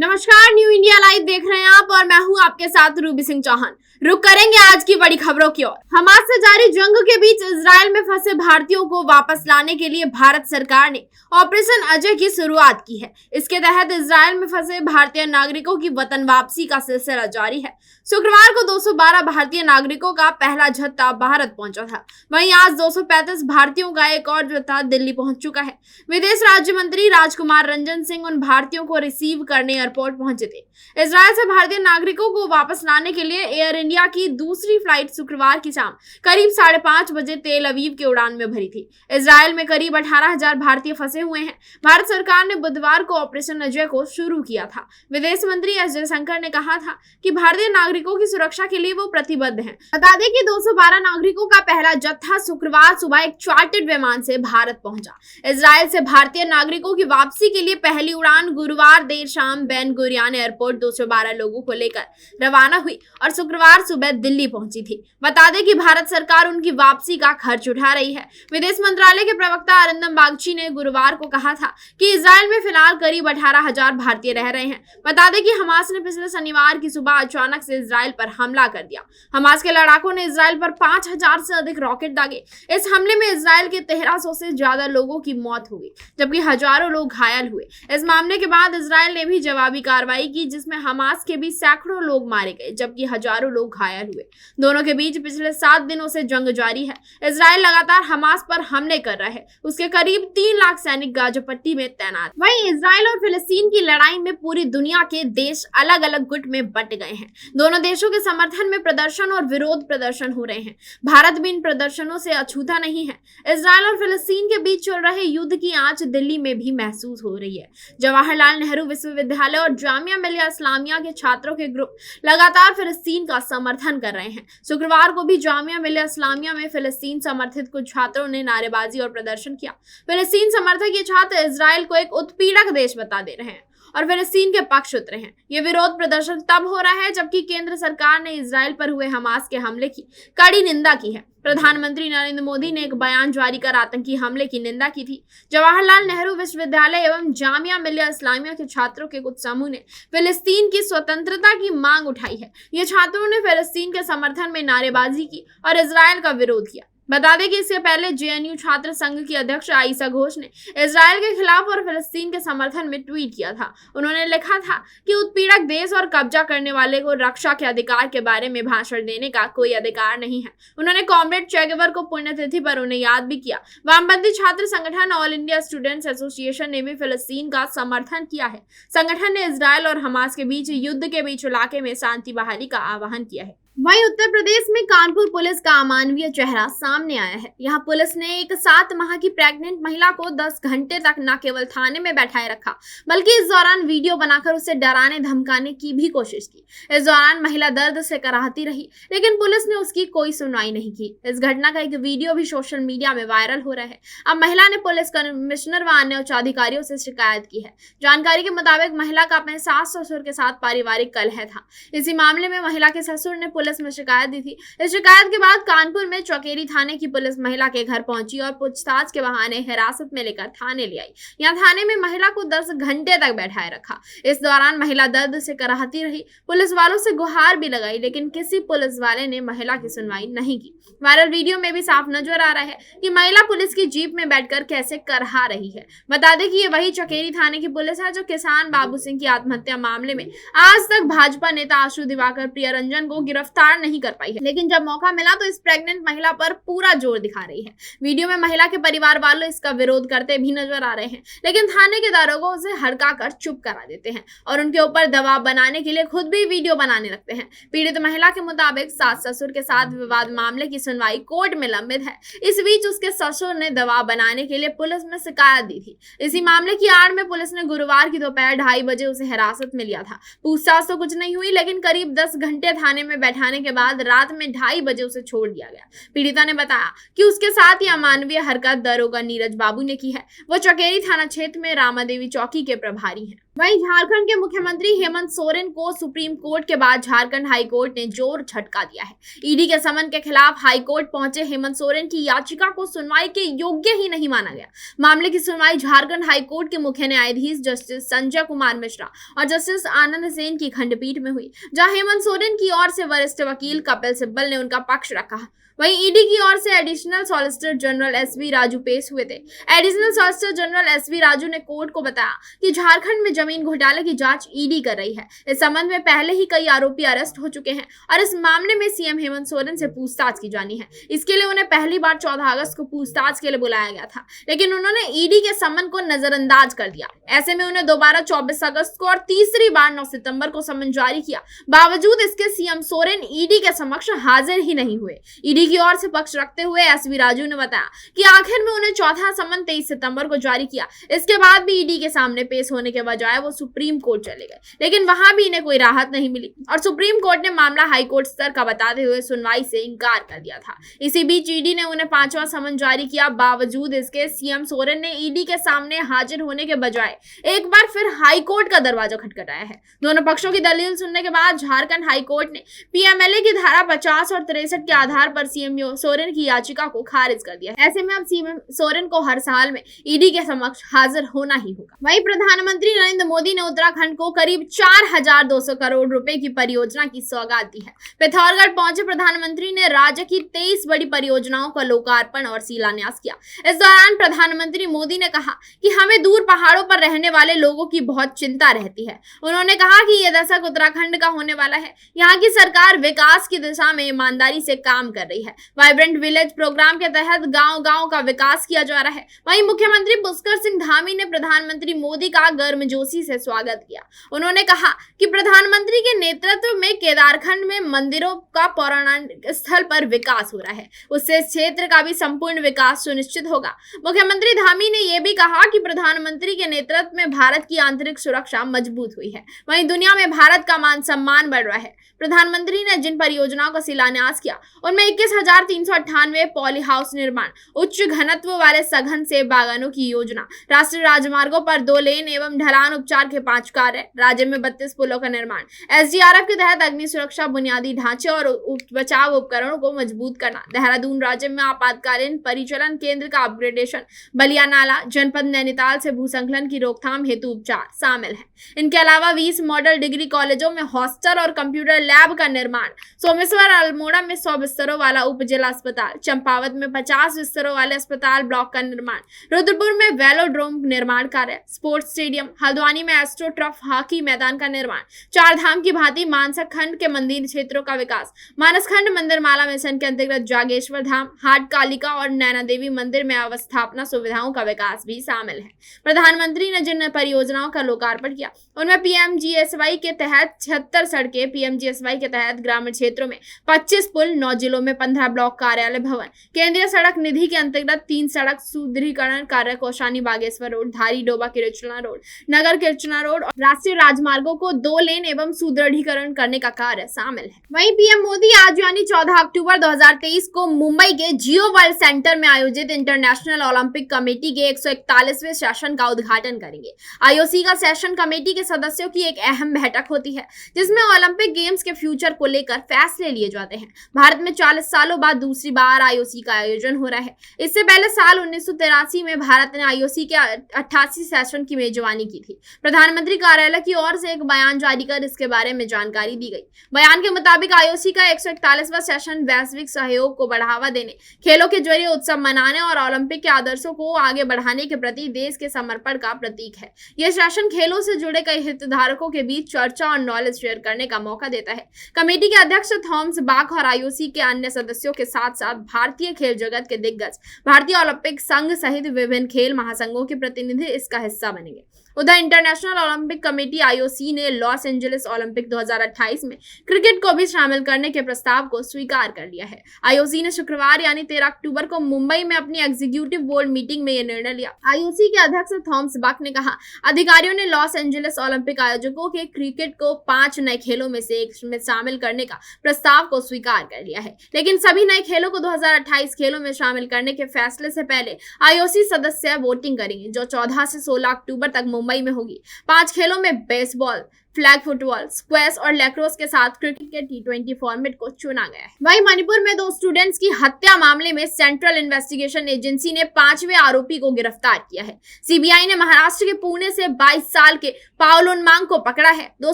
नमस्कार, new India live देख रहे हैं आप और मैं हूं आपके साथ रूबी सिंह चौहान। रुक करेंगे आज की बड़ी खबरों की ओर। हमास से जारी जंग के बीच इजराइल में फंसे भारतीयों को वापस लाने के लिए भारत सरकार ने ऑपरेशन अजय की शुरुआत की है। इसके तहत इजराइल में फंसे भारतीय नागरिकों की वतन वापसी का सिलसिला जारी है। शुक्रवार को 212 भारतीय नागरिकों का पहला जत्था भारत पहुंचा था। वहीं आज 235 भारतीयों का एक और जत्था दिल्ली पहुंच चुका है। विदेश राज्य मंत्री राजकुमार रंजन सिंह उन भारतीयों को रिसीव करने एयरपोर्ट पहुंचे थे। इजराइल से भारतीय नागरिकों को वापस लाने के लिए एयर इंडिया की दूसरी फ्लाइट शुक्रवार की शाम करीब 5:30 बजे तेल अवीव के उड़ान में भरी थी। इजराइल में करीब 18,000 भारतीय फंसे हुए हैं। भारत सरकार ने बुधवार को ऑपरेशन अजय को शुरू किया था। विदेश मंत्री एस जयशंकर ने कहा था कि भारतीय नागरिकों की सुरक्षा के लिए वो प्रतिबद्ध हैं। बता दें कि 212 नागरिकों का पहला जत्था शुक्रवार सुबह एक चार्टर्ड विमान से भारत पहुंचा। इजराइल से भारतीय नागरिकों की वापसी के लिए पहली उड़ान गुरुवार देर शाम बेन गुरियन एयरपोर्ट 212 लोगों को लेकर रवाना हुई और शुक्रवार सुबह दिल्ली पहुंची थी। बता दें कि भारत सरकार उनकी वापसी का खर्च उठा रही है। विदेश मंत्रालय के प्रवक्ता अरिंदम बागची ने गुरुवार को कहा था कि इजराइल में फिलहाल करीब 18,000 भारतीय रह रहे हैं। बता दें कि हमास ने पिछले शनिवार की सुबह अचानक से इजराइल पर हमला कर दिया। हमास के लड़ाकों ने इजराइल पर 5,000 से अधिक रॉकेट दागे। इस हमले में इजराइल के 1300 से ज्यादा लोगों की मौत हो गई, जबकि हजारों लोग घायल हुए। इस मामले के बाद इजराइल ने भी जवाबी कार्रवाई की, जिसमें हमास के भी सैकड़ों लोग मारे गए, जबकि हजारों लोग घायल हुए। दोनों के बीच पिछले 7 दिनों से जंग जारी है। इजराइल लगातार हमास पर हमले कर रहा है। उसके करीब 3 लाख सैनिक गाजा पट्टी में तैनात। वहीं इजराइल और फिलिस्तीन की लड़ाई में पूरी दुनिया के देश अलग अलग गुट में बंट गए हैं। दोनों देशों के समर्थन में प्रदर्शन और विरोध प्रदर्शन हो रहे हैं। भारत भी इन प्रदर्शनों से अछूता नहीं है। इजराइल और फिलिस्तीन के बीच चल रहे युद्ध की आंच दिल्ली में भी महसूस हो रही है। जवाहरलाल नेहरू विश्वविद्यालय और जामिया मिलिया इस्लामिया के छात्रों के ग्रुप लगातार फिलिस्तीन का समर्थन कर रहे हैं। शुक्रवार को भी जामिया मिलिया इस्लामिया में फिलिस्तीन समर्थित कुछ छात्रों ने नारेबाजी और प्रदर्शन किया। फिलिस्तीन समर्थक ये छात्र इजराइल को एक उत्पीड़क देश बता दे रहे हैं और फिलिस्तीन के पक्ष उतरे हैं। ये विरोध प्रदर्शन तब हो रहा है जबकि केंद्र सरकार ने इजराइल पर हुए हमास के हमले की कड़ी निंदा की है। प्रधानमंत्री नरेंद्र मोदी ने एक बयान जारी कर आतंकी हमले की निंदा की थी। जवाहरलाल नेहरू विश्वविद्यालय एवं जामिया मिलिया इस्लामिया के छात्रों के कुछ समूह ने फिलिस्तीन की स्वतंत्रता की मांग उठाई है। ये छात्रों ने फिलिस्तीन के समर्थन में नारेबाजी की और इजराइल का विरोध किया। बता दें कि इससे पहले जेएनयू छात्र संघ की अध्यक्ष आयशा घोष ने इजराइल के खिलाफ और फिलिस्तीन के समर्थन में ट्वीट किया था। उन्होंने लिखा था कि उत्पीड़क देश और कब्जा करने वाले को रक्षा के अधिकार के बारे में भाषण देने का कोई अधिकार नहीं है। उन्होंने कॉमरेड चे गेवर को पुण्यतिथि पर उन्हें याद भी किया। वामपंथी छात्र संगठन ऑल इंडिया स्टूडेंट्स एसोसिएशन ने भी फिलिस्तीन का समर्थन किया है। संगठन ने इजराइल और हमास के बीच युद्ध के बीच इलाके में शांति बहाली का आह्वान किया है। वहीं उत्तर प्रदेश में कानपुर पुलिस का अमानवीय चेहरा सामने आया है। यहाँ पुलिस ने एक 7 माह की प्रेग्नेंट महिला को 10 घंटे तक न केवल थाने में बैठाए रखा, बल्कि इस दौरान वीडियो बनाकर उसे डराने धमकाने की भी कोशिश की। इस दौरान महिला दर्द से कराहती रही, लेकिन पुलिस ने उसकी कोई सुनवाई नहीं की। इस घटना का एक वीडियो भी सोशल मीडिया में वायरल हो रहा है। अब महिला ने पुलिस कमिश्नर व अन्य उच्च अधिकारियों से शिकायत की है। जानकारी के मुताबिक महिला का अपने सास ससुर के साथ पारिवारिक कलह था। इसी मामले में महिला के ससुर ने पुलिस में शिकायत दी थी। इस शिकायत के बाद कानपुर में चौकेरी थाने की पुलिस महिला के घर पहुंची और पूछताछ के बहाने हिरासत में लेकर थाने ले आई। यहाँ थाने में महिला को 10 घंटे तक बैठाए रखा। इस दौरान महिला दर्द से कराहती रही। पुलिस वालों से गुहार भी लगाई, लेकिन किसी पुलिस वाले ने महिला की सुनवाई नहीं की। वायरल वीडियो में भी साफ नजर आ रहा है कि महिला पुलिस की जीप में बैठकर कैसे करहा रही है। बता दें कि ये वही चौकेरी थाने की पुलिस है जो किसान बाबू सिंह की आत्महत्या मामले में आज तक भाजपा नेता आशु दिवाकर प्रियरंजन को गिरफ्तार नहीं कर पाई है, लेकिन जब मौका मिला तो इस प्रेग्नेंट महिला पर पूरा जोर दिखा रही है। वीडियो में महिला के परिवार वालों इसका विरोध करते भी नजर आ रहे हैं, लेकिन थाने के दारोगा उसे हड़का कर चुप करा देते हैं और उनके ऊपर दबाव बनाने के लिए खुद भी वीडियो बनाने लगते हैं। पीड़ित महिला के मुताबिक सास ससुर के साथ विवाद मामले की सुनवाई कोर्ट में लंबित है। इस बीच उसके ससुर ने दबाव बनाने के लिए पुलिस में शिकायत दी थी। इसी मामले की आड़ में पुलिस ने गुरुवार की दोपहर 2:30 बजे उसे हिरासत में लिया था। पूछताछ तो कुछ नहीं हुई, लेकिन करीब 10 घंटे थाने में बैठाने के बाद रात में 2:30 बजे उसे छोड़ दिया गया। पीड़िता ने बताया कि उसके साथ यह अमानवीय हरकत दरोगा नीरज बाबू ने की है। वो चौकेरी थाना क्षेत्र में रामा देवी चौकी के प्रभारी हैं। वहीं झारखंड के मुख्यमंत्री हेमंत सोरेन को सुप्रीम कोर्ट के बाद झारखंड हाई कोर्ट ने जोर झटका दिया है। ईडी के समन के खिलाफ हाई कोर्ट पहुंचे हेमंत सोरेन की याचिका को सुनवाई के योग्य ही नहीं माना गया। मामले की सुनवाई झारखंड हाई कोर्ट के मुख्य न्यायाधीश जस्टिस संजय कुमार मिश्रा और जस्टिस आनंद सेन की खंडपीठ में हुई, जहां हेमंत सोरेन की ओर से वरिष्ठ वकील कपिल सिब्बल ने उनका पक्ष रखा। वहीं ईडी की ओर से additional solicitor general SV Raju पेश हुए थे। Additional solicitor general SV Raju ने कोर्ट को बताया कि झारखंड में जमीन घोटाले की जांच ईडी कर रही है। इस संबंध में पहले ही कई आरोपी अरेस्ट हो चुके हैं और इस मामले में सीएम हेमंत सोरेन से पूछताछ की जानी है। इसके लिए उन्हें पहली बार 14 अगस्त को पूछताछ के लिए बुलाया गया था, लेकिन उन्होंने ईडी के समन को नजरअंदाज कर दिया। ऐसे में उन्हें दोबारा 24 अगस्त को और तीसरी बार 9 सितंबर को समन जारी किया। बावजूद इसके सीएम सोरेन ईडी के समक्ष हाजिर ही नहीं हुए। ईडी की ओर से पक्ष रखते हुए एसवी राजू ने बताया कि आखिर में उन्हें चौथा समन 23 सितंबर को जारी किया। इसके बाद भी ईडी के सामने पेश होने के बजाय वो सुप्रीम कोर्ट चले गए, लेकिन वहां भी इन्हें कोई राहत नहीं मिली और सुप्रीम कोर्ट ने मामला हाई कोर्ट स्तर का बताते हुए सुनवाई से इंकार कर दिया था। इसी बीच ईडी ने उन्हें 5वां समन जारी किया। बावजूद इसके सीएम सोरेन ने ईडी के सामने हाजिर होने के बजाय एक बार फिर हाई कोर्ट का दरवाजा खटखटाया है। दोनों पक्षों की दलील सुनने के बाद झारखंड हाई कोर्ट ने पीएमएलए की धारा 50 और 63 के आधार पर सीएम सोरेन की याचिका को खारिज कर दिया। ऐसे में अब सीएम सोरेन को हर साल में ईडी के समक्ष हाजिर होना ही होगा। वहीं प्रधानमंत्री नरेंद्र मोदी ने उत्तराखंड को करीब 4200 करोड़ रुपए की परियोजना की सौगात दी है। पिथौरागढ़ पहुंचे प्रधानमंत्री ने राज्य की 23 बड़ी परियोजनाओं का लोकार्पण और शिलान्यास किया। इस दौरान प्रधानमंत्री मोदी ने कहा कि हमें दूर पहाड़ों पर रहने वाले लोगों की बहुत चिंता रहती है। उन्होंने कहा कि यह दशक उत्तराखंड का होने वाला है। यहाँ की सरकार विकास की दिशा में ईमानदारी से काम कर रही है। वाइब्रेंट विलेज प्रोग्राम के तहत गांव-गांव का विकास किया जा रहा है। वहीं मुख्यमंत्री पुष्कर सिंह धामी ने प्रधानमंत्री मोदी का गर्मजोशी से स्वागत किया। उन्होंने कहा कि प्रधानमंत्री के नेतृत्व में केदारखंड में मंदिरों का पौराणिक स्थल पर विकास हो रहा है, उससे इस क्षेत्र का भी संपूर्ण विकास सुनिश्चित होगा। मुख्यमंत्री धामी ने यह भी कहा कि प्रधानमंत्री के नेतृत्व में भारत की आंतरिक सुरक्षा मजबूत हुई है, वहीं दुनिया में भारत का मान सम्मान बढ़ रहा है। प्रधानमंत्री ने जिन परियोजनाओं का शिलान्यास किया उनमें 21,398 पॉली हाउस निर्माण, उच्च घनत्व वाले सघन सेब बागानों की योजना, राष्ट्रीय राजमार्गों पर 2 लेन एवं ढलान उपचार के 5 कार्य, राज्य में 32 पुलों का निर्माण, एसडीआरएफ के तहत अग्नि सुरक्षा बुनियादी ढांचे और बचाव उपकरणों को मजबूत करना, देहरादून राज्य में आपातकालीन परिचालन केंद्र का अपग्रेडेशन, बलिया नाला, जनपद नैनीताल से भूसंकलन की रोकथाम हेतु उपचार शामिल है। इनके अलावा 20 मॉडल डिग्री कॉलेजों में हॉस्टल और कंप्यूटर लैब का निर्माण, सोमेश्वर अल्मोड़ा में 100 बिस्तरों वाला उप जिला अस्पताल, चंपावत में 50 बिस्तरों वाले अस्पताल ब्लॉक का निर्माण, रुद्रपुर में वेलोड्रोम निर्माण कार्य, स्पोर्ट्स स्टेडियम, हल्द्वानी में एस्ट्रो टर्फ हॉकी मैदान का निर्माण, 4 धाम की भांति मानसक खंड के मंदिर क्षेत्रों का विकास, मानसखंड मंदिर माला मिशन के अंतर्गत जागेश्वर धाम, हाट कालिका और नैना देवी मंदिर में अवस्थापना सुविधाओं का विकास भी शामिल है। प्रधानमंत्री ने जिन परियोजनाओं का लोकार्पण किया उनमें पीएमजीएसवाई के तहत 76 सड़कें, पीएमजीएसवाई के तहत ग्रामीण क्षेत्रों में 25 पुल, 9 जिलों में 15 ब्लॉक कार्यालय भवन, केंद्रीय सड़क निधि के अंतर्गत 3 सड़क सुदृढ़ीकरण कार्य, कौशानी बागेश्वर रोड, धारी डोबा किरचना रोड, नगर किरचना रोड और राष्ट्रीय राजमार्गों को 2 लेन एवं सुदृढ़ीकरण करने का कार्य शामिल है। वहीं पीएम मोदी आज यानी 14 अक्टूबर 2023 को मुंबई के जियो वर्ल्ड सेंटर में आयोजित इंटरनेशनल ओलंपिक कमेटी के 141वें सेशन का उद्घाटन करेंगे। आईओसी का सेशन कमेटी के सदस्यों की एक अहम बैठक होती है जिसमें ओलंपिक गेम्स के फ्यूचर को लेकर फैसले लिए जाते हैं। भारत में 40 सालों बाद दूसरी बार आईओसी का आयोजन हो रहा है। इससे पहले साल 1983 में भारत ने आईओसी के 88 सेशन की मेजबानी की थी। प्रधानमंत्री कार्यालय की ओर से एक बयान जारी कर इसके बारे में जानकारी दी गई। बयान के मुताबिक आईओसी का 141वां सेशन वैश्विक सहयोग को बढ़ावा देने, खेलों के जरिए उत्सव मनाने और ओलंपिक के आदर्शों को आगे बढ़ाने के प्रति देश के समर्पण का प्रतीक है। यह सेशन खेलों से जुड़े कई हितधारकों के बीच चर्चा और नॉलेज शेयर करने का मौका देता है। कमेटी के अध्यक्ष थॉमस बाक और आईओसी के अन्य सदस्यों के साथ साथ भारतीय खेल जगत के दिग्गज, भारतीय ओलंपिक संघ सहित विभिन्न खेल महासंघों के प्रतिनिधि इसका हिस्सा बनेंगे। उधर इंटरनेशनल ओलंपिक कमेटी आईओसी ने लॉस एंजलिस ओलंपिक 2028 में क्रिकेट को भी शामिल करने के प्रस्ताव को स्वीकार कर लिया है। आईओसी ने शुक्रवार यानी 13 अक्टूबर को मुंबई में अपनी एग्जीक्यूटिव बोर्ड मीटिंग में यह निर्णय लिया। आईओसी के अध्यक्ष थॉमस बक ने कहा, अधिकारियों ने लॉस एंजलिस ओलंपिक आयोजकों के क्रिकेट को 5 नए खेलों में से एक में शामिल करने का प्रस्ताव को स्वीकार कर लिया है, लेकिन सभी नए खेलों को 2028 खेलों में शामिल करने के फैसले से पहले आईओसी सदस्य वोटिंग करेंगे, जो 14 से 16 अक्टूबर तक मुंबई में होगी। 5 खेलों में बेसबॉल, फ्लैग फुटबॉल, स्क्वैश और लैक्रोस के साथ क्रिकेट के T20 फॉर्मेट को चुना गया है। वहीं मणिपुर में 2 स्टूडेंट्स की हत्या मामले में सेंट्रल इन्वेस्टिगेशन एजेंसी ने 5वें आरोपी को गिरफ्तार किया है। सीबीआई ने महाराष्ट्र के पुणे से 22 साल के पाउल नोमांग को पकड़ा है। 2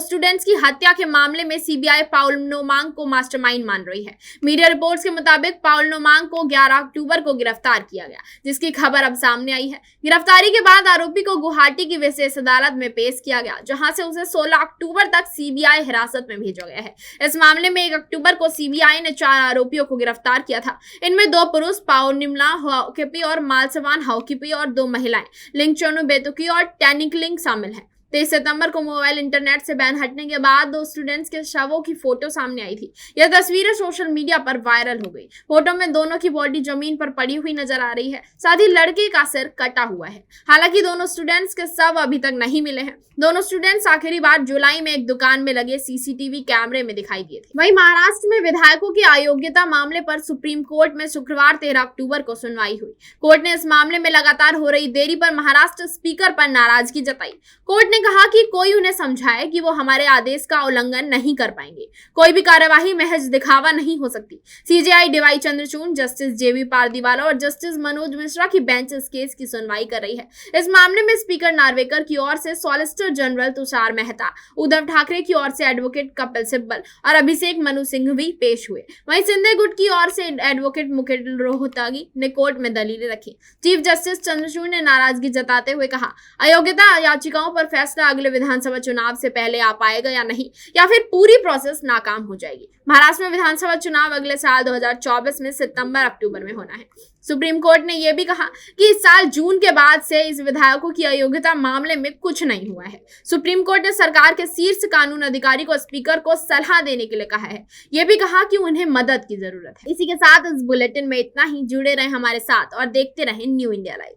स्टूडेंट्स की हत्या के मामले में सीबीआई पाउल नोमांग को मास्टरमाइंड मान रही है। मीडिया रिपोर्ट्स के मुताबिक पाउल नोमांग को 11 अक्टूबर को गिरफ्तार किया गया, जिसकी खबर अब सामने आई है। गिरफ्तारी के बाद आरोपी को गुवाहाटी की विशेष अदालत में पेश किया गया, जहां से उसे 16 अक्टूबर तक सीबीआई हिरासत में भेजा गया है। इस मामले में 1 अक्टूबर को सीबीआई ने 4 आरोपियों को गिरफ्तार किया था। इनमें 2 पुरुष पाउनिमला हाउकिपी और मालसवान हाउकिपी और 2 महिलाएं लिंगचोनु बेतुकी और टैनिकलिंग शामिल हैं। 23 सितंबर को मोबाइल इंटरनेट से बैन हटने के बाद 2 स्टूडेंट्स के शवों की फोटो सामने आई थी। यह तस्वीरें सोशल मीडिया पर वायरल हो गई। फोटो में दोनों की बॉडी जमीन पर पड़ी हुई नजर आ रही है, साथ ही लड़के का सिर कटा हुआ है। हालांकि दोनों स्टूडेंट्स के शव अभी तक नहीं मिले हैं। दोनों स्टूडेंट्स आखिरी बार जुलाई में एक दुकान में लगे सीसीटीवी कैमरे में दिखाई दिए थे। वहीं महाराष्ट्र में विधायकों की अयोग्यता मामले पर सुप्रीम कोर्ट में शुक्रवार 13 अक्टूबर को सुनवाई हुई। कोर्ट ने इस मामले में लगातार हो रही देरी पर महाराष्ट्र स्पीकर पर नाराजगी जताई। कोर्ट ने कहा कि कोई उन्हें समझाए कि वो हमारे आदेश का उल्लंघन नहीं कर पाएंगे। कोई भी कार्यवाही महज दिखावा नहीं हो सकती। सीजेआई डीवाई चंद्रचूड़, जस्टिस जेबी पारदीवाला और जस्टिस मनोज मिश्रा की बेंच इस केस की सुनवाई कर रही है। इस मामले में स्पीकर नार्वेकर की ओर से सॉलिसिटर जनरल तुषार मेहता, उद्धव ठाकरे की ओर से एडवोकेट कपिल सिब्बल और अभिषेक मनु सिंघवी पेश हुए। वहीं सिंधे गुट की ओर से एडवोकेट मुकुल रोहतगी ने कोर्ट में दलीलें रखी। चीफ जस्टिस चंद्रचूड़ ने नाराजगी जताते हुए कहा, अयोग्यता याचिकाओं पर फैसला अगले विधानसभा चुनाव से पहले आ पाएगा या नहीं, या फिर पूरी प्रोसेस नाकाम हो जाएगी। महाराष्ट्र में विधानसभा चुनाव अगले साल 2024 में सितंबर अक्टूबर में होना है। सुप्रीम कोर्ट ने यह भी कहा कि इस साल जून के बाद से इस विधायकों की अयोग्यता मामले में कुछ नहीं हुआ है। सुप्रीम कोर्ट ने सरकार के शीर्ष कानून अधिकारी को स्पीकर को सलाह देने के लिए कहा है। यह भी कहा कि उन्हें मदद की जरूरत है। इसी के साथ इस बुलेटिन में इतना ही। जुड़े रहे हमारे साथ और देखते रहें न्यू इंडिया लाइव।